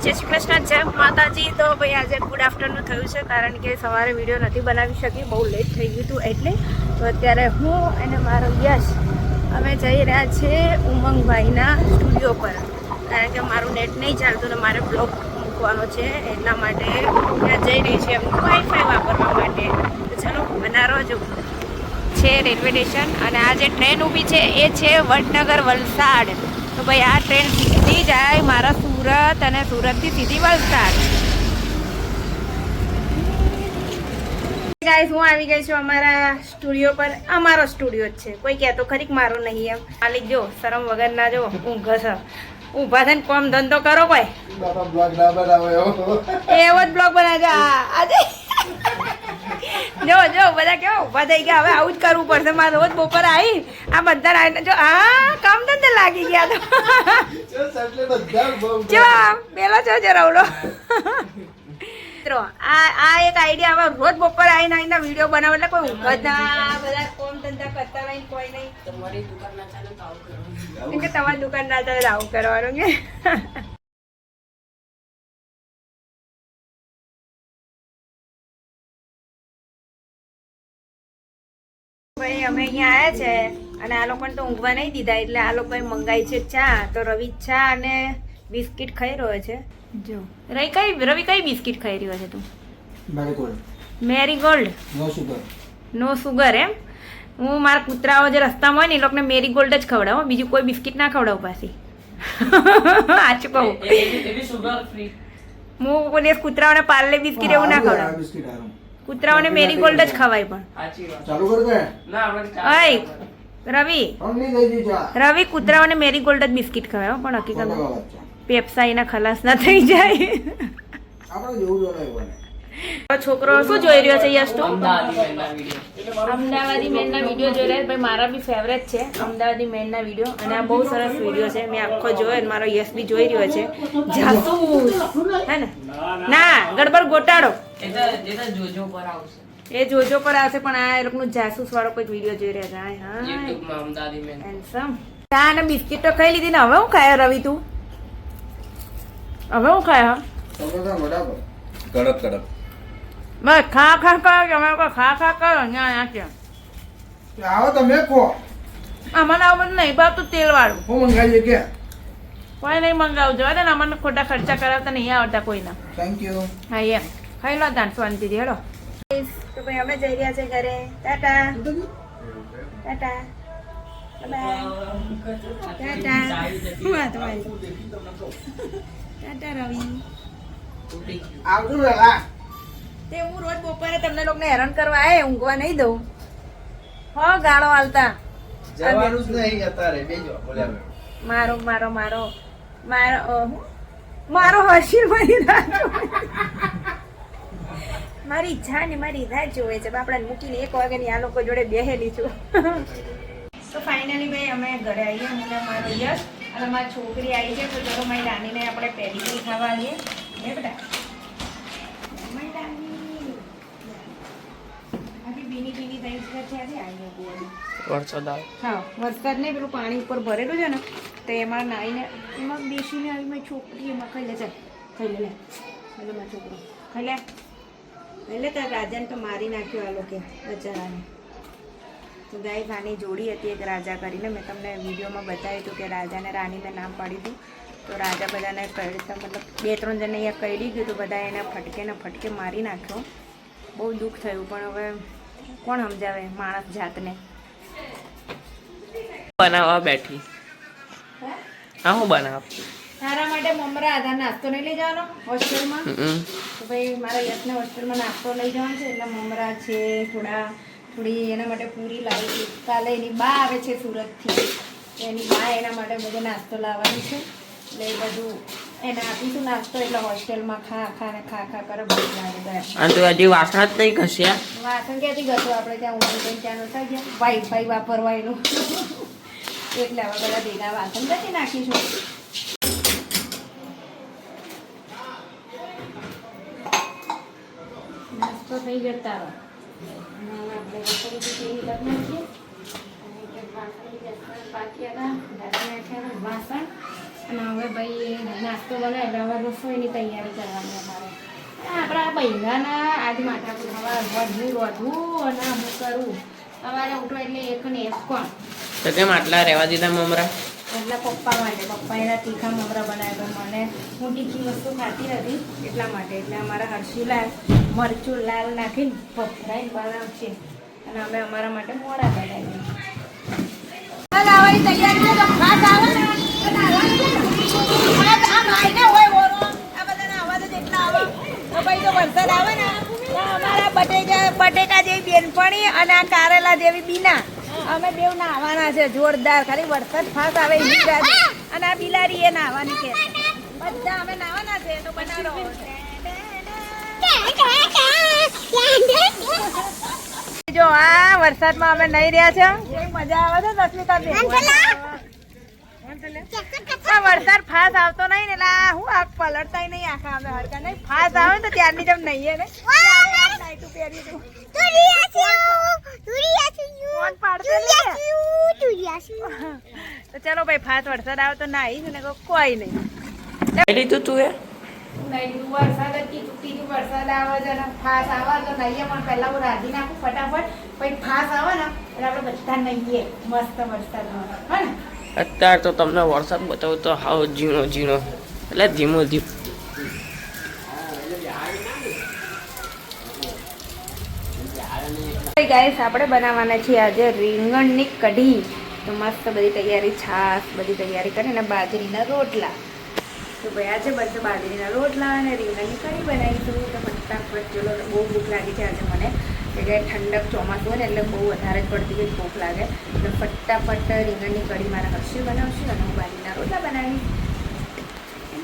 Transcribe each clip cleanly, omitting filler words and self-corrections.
જય શ્રી કૃષ્ણ, જય માતાજી। તો ભાઈ આજે ગુડ આફ્ટરનૂન થયું છે, કારણ કે સવારે વિડીયો નથી બનાવી શકી, બહુ લેટ થઈ ગયું હતું એટલે। તો અત્યારે હું અને મારો યશ અમે જઈ રહ્યા છીએ ઉમંગભાઈના સ્ટુડિયો પર, કારણ કે મારું નેટ નહીં ચાલતું ને મારે બ્લોગ મૂકવાનો છે, એટલા માટે ત્યાં જઈ રહી છે એમનું વાઈફાઈ વાપરવા માટે। તો ચલો બનારો જો છે રેલવે સ્ટેશન, અને આ જે ટ્રેન ઊભી છે એ છે વડનગર વલસાડ। તો ભાઈ આ ટ્રેન સીધી જાય મારા સુરત, અને સુરતથી સીધી વલસાડ। ગાઈસ હું આવી ગઈ છું અમારા સ્ટુડિયો પર। અમારો સ્ટુડિયો જ છે, કોઈ કહેતો ખરી મારો નહીં એમ। માલિક જો શરમ વગર ના જો ઊંઘ છે, ઊભા થઈને કોમ ધંધો કરો કોઈ એવો જ બ્લોગ બનાવજો આજે। જો જો બધા કેવા ઉભા થઈ ગયા, હવે આવું જ કરવું પડશે મારે રોજ બપોરે આવી આ બધા આવીને જો આ કામ ધંધે લાગી ગયા। તો જો પેલો છો જો રવડો મિત્રો, આ એક આઈડિયા હવે રોજ બપોરે આવીને વિડીયો બનાવો એટલે કોઈ ઊંઘ જ ના, બધા કોમ ધંધા કરતા નહીં, કોઈ નહીં। તમારી દુકાન ના ચાલે તો આવું કરવાનું, કે તમારી દુકાન ના ચાલે આવું કરવાનું કે ભાઈ અમે અહીંયા આવ્યા છે અને આ લોકોને તો ઊંઘવા નહીં દીધા, એટલે આ લોકોએ મંગાવી છે ચા। તો રવિ ચા અને બિસ્કિટ ખાઈ રહ્યો છે। જો રવિ કઈ બિસ્કિટ ખાઈ રહ્યો છે તું? મેરીગોલ્ડ નો સુગર એમ? હું મારા કૂતરાઓ જે રસ્તામાં હોય ને એ લોકોને મેરીગોલ્ડ જ ખવડાવું, બીજું કોઈ બિસ્કિટ ના ખવડાવું પાછી। સાચું કહું, હું કોઈ કૂતરાઓને પાર્લે બિસ્કિટ એવું ના ખવડાવું, કૂતરાઓને મેરીગોલ્ડ જ ખવાય। પણ રવિ કૂતરાઓને મેરીગોલ્ડ જ બિસ્કિટ ખવાય, પણ હકીકત પેપ્સા એના ખલાસ ના થઈ જાય। છોકરો શું જોઈ રહ્યો છે યશ? તો અમદાવાદી મેનના વિડીયો જોઈ રહ્યા ભાઈ, મારા બી ફેવરેટ છે અમદાવાદી મેનના વિડીયો, અને આ બહુ સરસ વિડીયો છે, મેં આખો જોયો, મારો યશ બી જોઈ રહ્યો છે। જાસૂસ હે ને? ના, ગડબડ ગોટાળો એ જોજો પર આવશે, પણ આ એ લોકોનું જાસૂસ વાળો કોઈ વિડીયો જોઈ રહ્યા છે। હેન્ડસમ ચા અને બિસ્કિટ તો ખાઈ લીધી ને, હવે હું ખાયો રવિ તું? હવે હું ખાયો? કડક કડક બસ ખા ખા કરો, અમે લોકો ખા ખા કરો અહીંયા આવો તમે કો અમને આવું નહીં ભાવતું તેલ વાળું, હું મંગાવીએ કે કોઈ નહીં મંગાવજો ને, અમને ખોટા ખર્ચા કરાવતા નહીં આવડતા કોઈના। Thank you. હા એમ ખાઈ લો તાન શાંતિથી, હેલો। તો ભાઈ અમે જઈ રહ્યા છે ઘરે, ટાટા ટાટા ટાટા ટાટા રવિ આવતું રેલા તે હું રોજ બપોરે તમને લોકોને હેરાન કરવા આવે, ઊંઘવા નહીં દઉં હો, ગાળો હાલતા જવાનું જ નહીં અત્યારે બેજો બોલ્યા મારો મારો મારો મારો મારો હસીર મારી રાહ મારી ઈચ્છા ને મારી રાહ જોવે છે બાપડા મૂકીને 1 વાગ્યાની આ લોકો જોડે બેહેલી છું। તો ફાઇનલી ભાઈ અમે ઘરે આવીએ, હું ને મારો યશ અને મારી છોકરી આવી છે। તો ચલો મારી રાનીને આપણે પેડીગ્રી ખાવા આવીએ હે બેટા, મારી રાની આખી ભીની ભીની થઈ છે, ક્યાંથી આવીએ બોલ વરસાદ આવે? હા વરસાદ નહીં, પેલું પાણી ઉપર ભરેલું છે ને, તો એમાં નાહીને એમાં બેસીને આવી મારી છોકરી એમાં ખાઈ લે, ચાલ ખાઈ લે, એટલે મારો છોકરો ખાઈ લે, એટલે તાર રાજાને તો મારી નાખ્યો આ લોકો બચારાને। તો ગાય આની જોડી હતી એક રાજા કરીને, મેં તમને વિડીયોમાં બતાવ્યું હતું કે રાજાને રાની મેં નામ પાડ્યું હતું। તો રાજા બધાને કઈ મતલબ 2-3 જણને અહીંયા કઈડી ગયું, તો બધા એને ફટકે મારી નાખ્યો, બહુ દુઃખ થયું, પણ હવે કોણ સમજાવે માણસ જાતને। બનાવવા બેઠી હા, હું બનાવ તારા માટે મમરા આધાર નાસ્તો નહીં લઈ જવાનો હોસ્ટેલમાં? તો ભાઈ મારા યશને હોસ્ટેલમાં નાસ્તો લઈ જવાનો છે, એટલે મમરા છે, થોડી એના માટે પૂરી લાવી, કાલે એની બા આવે છે સુરતથી, એની બા એના માટે બધો નાસ્તો લાવવાની છે, એટલે એ બધું એને આપીશું નાસ્તો, એટલે હોસ્ટેલમાં ખા કરે ભૂખ લાગે ગયા। અને તું હજી વાસણ જ નહીં ઘસ્યા? વાસણ ક્યાંથી ઘસો, આપણે ત્યાં ઊંઘી ત્યાં નતા ગયા વાઈફાઈ વાપરવા એનું એટલે હવે બધા ભેગા વાસણ ઘસી નાખીશું। નાસ્તો થઈ ગયો તારો, આપણે રસોઈ લગ્ન છીએ, અને વાસણ બાકી હતા, વાસણ અને હવે ભાઈ નાસ્તો બનાવે એટલે હવે રસોઈની તૈયારી કરવાની અમારે આપણા બૈરાના આજ માથાકૂટ હવે વધવું અને હું કરું સવારે ઉઠો એટલે એક ને એક કોણ તો કેમ આટલા રહેવા દીધા મમરા? એટલે પપ્પા માટે પપ્પા એના તીખા મમરા બનાવ્યા મને હું તીખી વસ્તુ ખાતી નથી એટલા માટે એટલે અમારા હર્ષુલાલ મરચું લાલ નાખીને ભભરાઈને બનાવશે અને અમે અમારા માટે મોડા બનાવીએ તૈયારી છે તો ખાસ આવે ને વરસાદ આવે ને અમારા બટેકા જેવી બેનપણી અને આ કારેલા જેવી બીના અમે બેવ નાહવાના છે જોરદાર ખાલી વરસાદ ફાસ આવે એની રાતે અને આ બિલાડી એ નાહવાની કે બધા અમે નાહવાના છે તો બનાવો જો આ વરસાદમાં અમે નહીં રહ્યા છે કેવી મજા આવે છે સસ્મિતા બેન આ વરસાદ ફાસ આવતો નહીં ને એટલે હું આગ પલળતા નહીં આખા અમે હરકા નહીં ફાસ આવે ને તો ત્યારની જેમ નહીં ને નાઈટું પહેરી દઉં તો ચલો ભાઈ ફાસ વરસાદ આવે તો નાહીશ ને કોઈ નહીં લીધું તું એ વરસાદ જ કીધું વરસાદ આવે છે ને ફાસ આવે તો નહીએ પણ પહેલા હું રાંધી નાખું ફટાફટ પછી ફાસ આવે ને એટલે આપણે બધા નહીએ મસ્ત વરસાદમાં હે ને અત્યારે તો તમને વરસાદ બતાવું તો હાવ ઝીણો ઝીણો એટલે ધીમો ધીમો ગાઈસ આપણે બનાવવાના છીએ આજે રીંગણની કઢી તો મસ્ત બધી તૈયારી છાશ બધી તૈયારી કરીને બાજરીના રોટલા તો ભાઈ આજે બધા બાજરીના રોટલા અને રીંગણની કઢી બનાવીશું તો ફટાફટ ચલો બહુ ભૂખ લાગી છે આજે મને કે ઠંડક ચોમાસું હોય ને એટલે બહુ વધારે જ પડતી હોય ભૂખ લાગે એટલે ફટાફટ રીંગણની કઢી મારા હર્ષી બનાવશું અને હું બાજરીના રોટલા બનાવીશ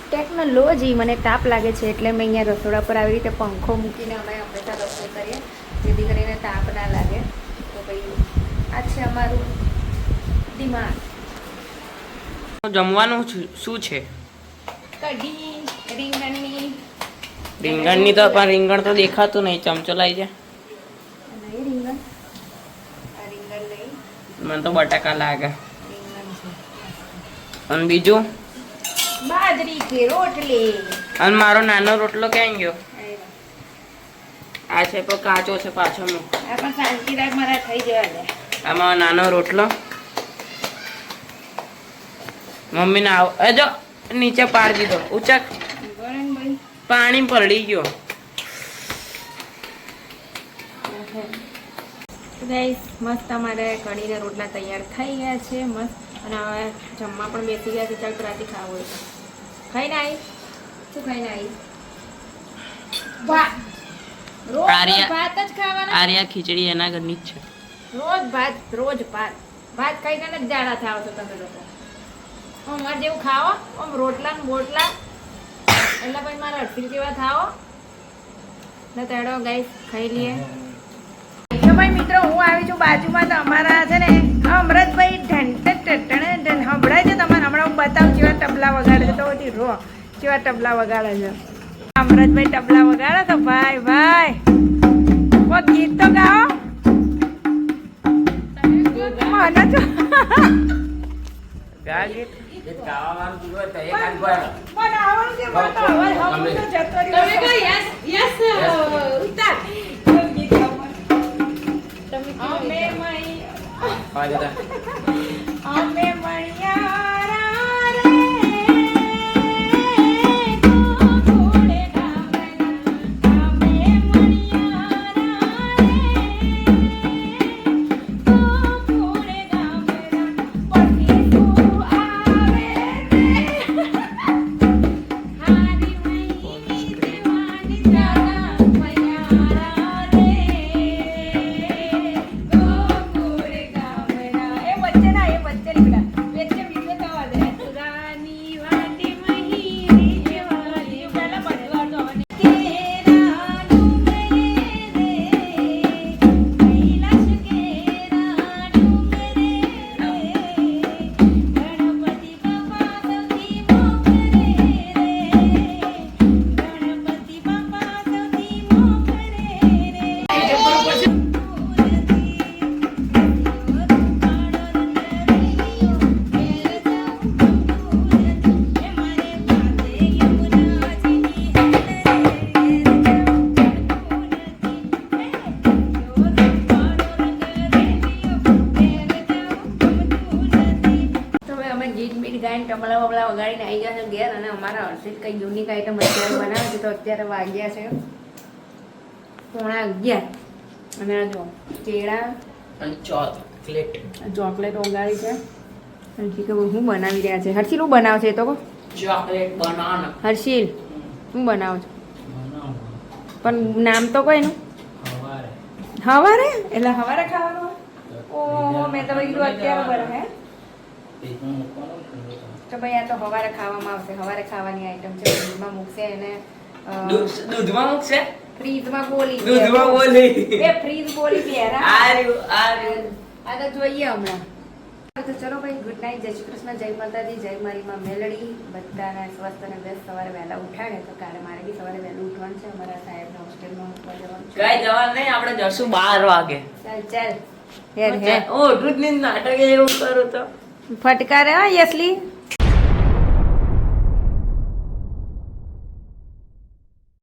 ટેકનોલોજી મને તાપ લાગે છે એટલે મેં અહીંયા રસોડા પર આવી રીતે પંખો મૂકીને અમે હંમેશા રસોઈ કરીએ જેથી કરીને તાપ ના લાગે તો ભાઈ આ છે અમારું દિમાગ જમવાનું શું છે? કઢી રીંગણની રીંગણની તો પણ રીંગણ તો દેખાતું નહીં ચમચો લાવી જાય નહીં રીંગણ આ રીંગણ લઈ મને તો બટાકા લાગે રીંગણ છે અને બીજું બાજરી કે રોટલી અને મારો નાનો રોટલો ક્યાં ગયો? આ છે પણ કાચો છે પાછળનો આ પણ શાંતિ રાખ મારા થઈ જવા દે આમાં નાનો રોટલો મમ્મીને આવ જો નીચે પાડી દીધો ઉચક ભાઈ પાણી પલળી ગયો ગાઈસ મસ્ત અમારે કઢીના રોટલા તૈયાર થઈ ગયા છે મસ્ત અને હવે જમવા પણ બેસી ગયા છે ચાલ રાતે ખાવું હોય તો ખાઈને આવી શું ખાઈને આવી રોજ આર્યા- ભાત જ ખાવાના આર્યા ખીચડી એના ઘરની જ છે રોજ ભાત ખાઈ ખાઈને જ જાડા થાવ છો તમે લોકો અમારે જેવું ખાઓ આમ રોટલા ને બોટલા એટલે પછી મારા અડધી જેવા થાઓ ને તેડો ગાઈસ ખાઈ લઈએ તો ભાઈ મિત્રો હું આવી છું બાજુમાં તો અમારા છે ને અમૃતભાઈ ઢંઢ સંભળાય છે તમારે હમણાં હું બતાવું કેવા તબલા વગાડે છે તો બધી રો કેવા તબલા વગાડે છે અમૃતભાઈ તબલા વગાડે તો ભાઈ કોઈ ગીત તો ગાઓ મને તો અમે મણિયારા રે ગોગોડે ગામના અમે મણિયારા રે ગોગોડે ગામના પતિ તું આવે રે હારી મઈ દેવાની જાડા મણિયારા રે ગોગોડે ગામના એ વચ્ચે લીધા વચ્ચે વિડિયો તબલા બબલા વગાડીને આવી ગયા છે ઘેર અને અમારા હર્ષિત કંઈ યુનિક આઈટમ અત્યારે બનાવે છે તો અત્યારે વાગ્યા છે 11:30 અને આ જો કેળા અને ચોકલેટ ચોકલેટ ઓગાળી છે હર્ષિલ કે હું બનાવી રહ્યા છે હર્ષિલ હું બનાવ છે એ તો કહો ચોકલેટ બનાના હર્ષિલ હું બનાવું છું પણ નામ તો કોઈ નું હવારે એટલે હવારે ખાવાનું ઓહો મેં તો કીધું અત્યારે બને હે તો ભાઈ આ તો હવારે ખાવામાં આવશે હવારે ખાવાની આઈટમ છે ફ્રીજમાં મૂકશે એને દૂધમાં મૂકશે ફ્રીજમાં બોલી દૂધમાં બોલી એ ફ્રીજ બોલી પહેરા આ તો જોઈએ હમણાં તો ચલો ભાઈ ગુડ નાઇટ જય શ્રી કૃષ્ણ જય માતાજી જય મારી માં મેલડી બધાને સ્વસ્થ અને બેસ્ટ સવારે વહેલા ઉઠાડે તો કાલે મારે બી સવારે વહેલું ઉઠવાનું છે અમારા સાહેબને હોસ્ટેલમાં મૂકવા જવાનું છે કઈ જવાનું નહીં આપણે જશું 12 વાગે ચાલ ચાલ હેર હેર ઓ દૂધ ની નાટક એવું કરું તો ફટકારે હા યસલી